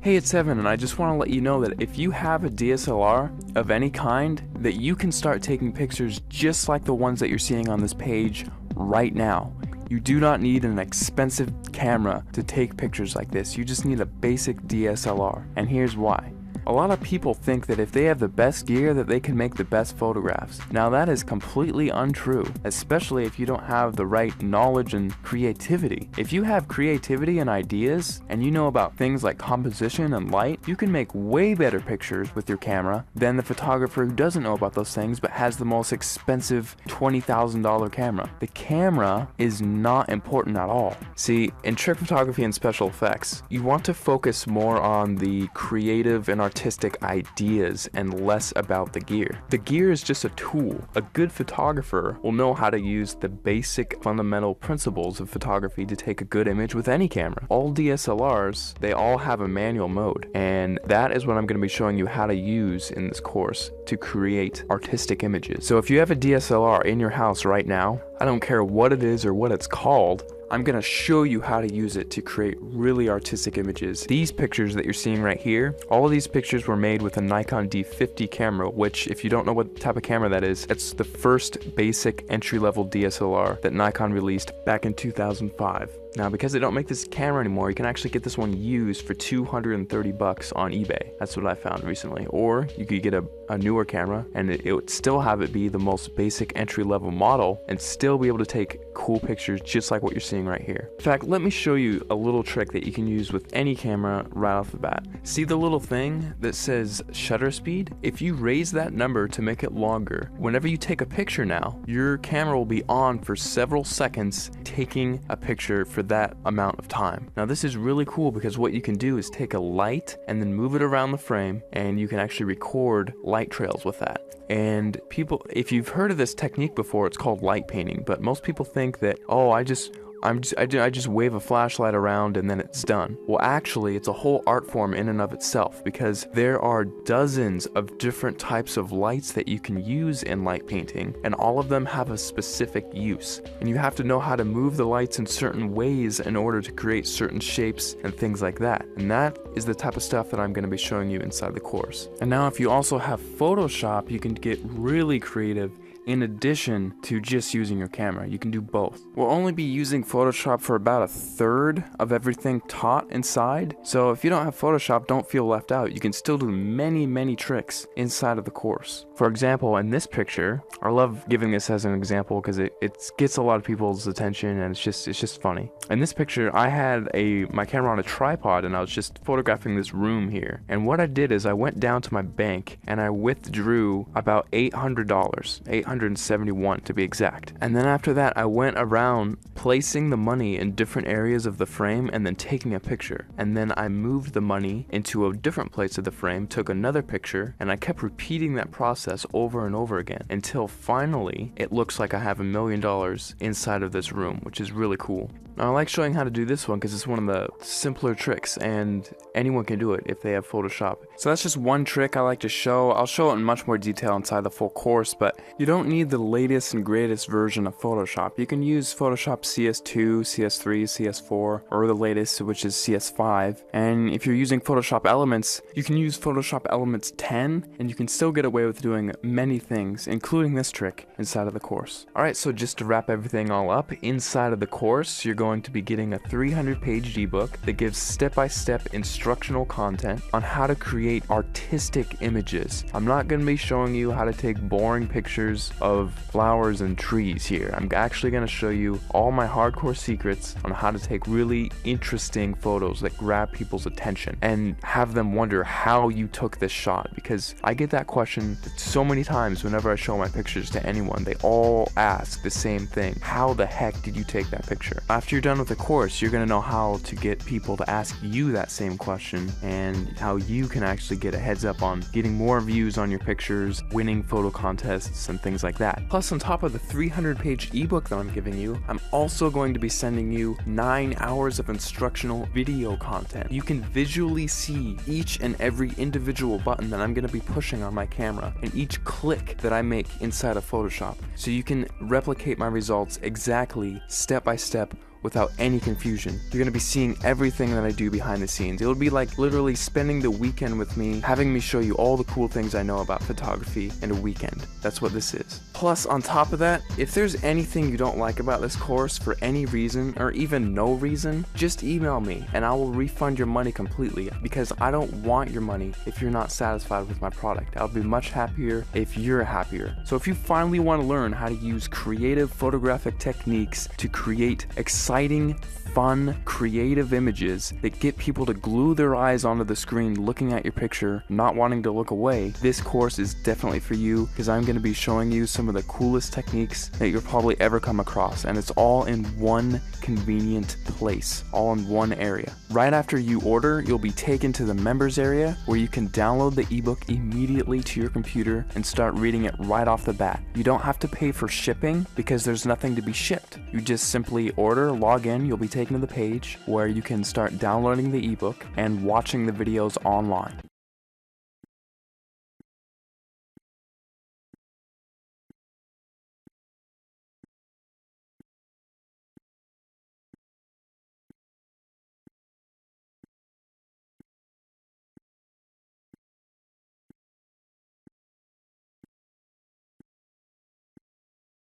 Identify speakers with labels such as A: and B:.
A: Hey, it's Evan, and I just want to let you know that if you have a DSLR of any kind, that you can start taking pictures just like the ones that you're seeing on this page right now. You do not need an expensive camera to take pictures like this. You just need a basic DSLR, and here's why. A lot of people think that if they have the best gear that they can make the best photographs. Now that is completely untrue, especially if you don't have the right knowledge and creativity. If you have creativity and ideas, and you know about things like composition and light, you can make way better pictures with your camera than the photographer who doesn't know about those things but has the most expensive $20,000 camera. The camera is not important at all. See, in trick photography and special effects, you want to focus more on the creative and artistic ideas and less about the gear. The gear is just a tool. A good photographer will know how to use the basic fundamental principles of photography to take a good image with any camera. All DSLRs, they all have a manual mode, and that is what I'm going to be showing you how to use in this course to create artistic images. So if you have a DSLR in your house right now, I don't care what it is or what it's called, I'm gonna show you how to use it to create really artistic images. These pictures that you're seeing right here, all of these pictures were made with a Nikon D50 camera, which, if you don't know what type of camera that is, it's the first basic entry-level DSLR that Nikon released back in 2005. Now, because they don't make this camera anymore, you can actually get this one used for $230 on eBay. That's what I found recently. Or you could get a newer camera and it would still have it be the most basic entry-level model and still be able to take cool pictures just like what you're seeing right here. In fact, let me show you a little trick that you can use with any camera right off the bat. See the little thing that says shutter speed? If you raise that number to make it longer, whenever you take a picture now, your camera will be on for several seconds taking a picture for that amount of time. Now this is really cool because what you can do is take a light and then move it around the frame, and you can actually record light trails with that. And people, if you've heard of this technique before, it's called light painting, but most people think that, oh, I just wave a flashlight around and then it's done. Well, actually, it's a whole art form in and of itself, because there are dozens of different types of lights that you can use in light painting, and all of them have a specific use. And you have to know how to move the lights in certain ways in order to create certain shapes and things like that. And that is the type of stuff that I'm going to be showing you inside the course. And now if you also have Photoshop, you can get really creative. In addition to just using your camera, you can do both. We'll only be using Photoshop for about a third of everything taught inside. So if you don't have Photoshop, don't feel left out. You can still do many tricks inside of the course. For example, in this picture, I love giving this as an example because it gets a lot of people's attention and it's just funny. In this picture, I had my camera on a tripod and I was just photographing this room here. And what I did is I went down to my bank and I withdrew about $800, $871 to be exact. And then after that, I went around placing the money in different areas of the frame and then taking a picture. And then I moved the money into a different place of the frame, took another picture, and I kept repeating that process over and over again until finally it looks like I have $1 million inside of this room, which is really cool. Now, I like showing how to do this one because it's one of the simpler tricks and anyone can do it if they have Photoshop. So that's just one trick I like to show. I'll show it in much more detail inside the full course, but you don't need the latest and greatest version of Photoshop. You can use Photoshop CS2, CS3, CS4, or the latest, which is CS5. And if you're using Photoshop Elements, you can use Photoshop Elements 10, and you can still get away with doing many things, including this trick, inside of the course. Alright, so just to wrap everything all up, inside of the course, you're going to be getting a 300-page ebook that gives step-by-step instructional content on how to create artistic images. I'm not going to be showing you how to take boring pictures of flowers and trees here. I'm actually going to show you all my hardcore secrets on how to take really interesting photos that grab people's attention and have them wonder how you took this shot, because I get that question so many times whenever I show my pictures to anyone. They all ask the same thing: how the heck did you take that picture? After you're done with the course, you're going to know how to get people to ask you that same question and how you can actually get a heads up on getting more views on your pictures, winning photo contests, and things like that. Plus, on top of the 300-page ebook that I'm giving you, I'm also going to be sending you 9 hours of instructional video content. You can visually see each and every individual button that I'm going to be pushing on my camera and each click that I make inside of Photoshop, so you can replicate my results exactly, step by step, without any confusion. You're gonna be seeing everything that I do behind the scenes. It'll be like literally spending the weekend with me, having me show you all the cool things I know about photography in a weekend. That's what this is. Plus, on top of that, if there's anything you don't like about this course for any reason, or even no reason, just email me and I will refund your money completely, because I don't want your money if you're not satisfied with my product. I'll be much happier if you're happier. So if you finally want to learn how to use creative photographic techniques to create exciting, fun, creative images that get people to glue their eyes onto the screen looking at your picture, not wanting to look away, this course is definitely for you, because I'm going to be showing you some of the coolest techniques that you'll probably ever come across, and it's all in one convenient place, all in one area. Right after you order, you'll be taken to the members area where you can download the ebook immediately to your computer and start reading it right off the bat. You don't have to pay for shipping because there's nothing to be shipped. You just simply order, log in, you'll be taken to the page where you can start downloading the ebook and watching the videos online.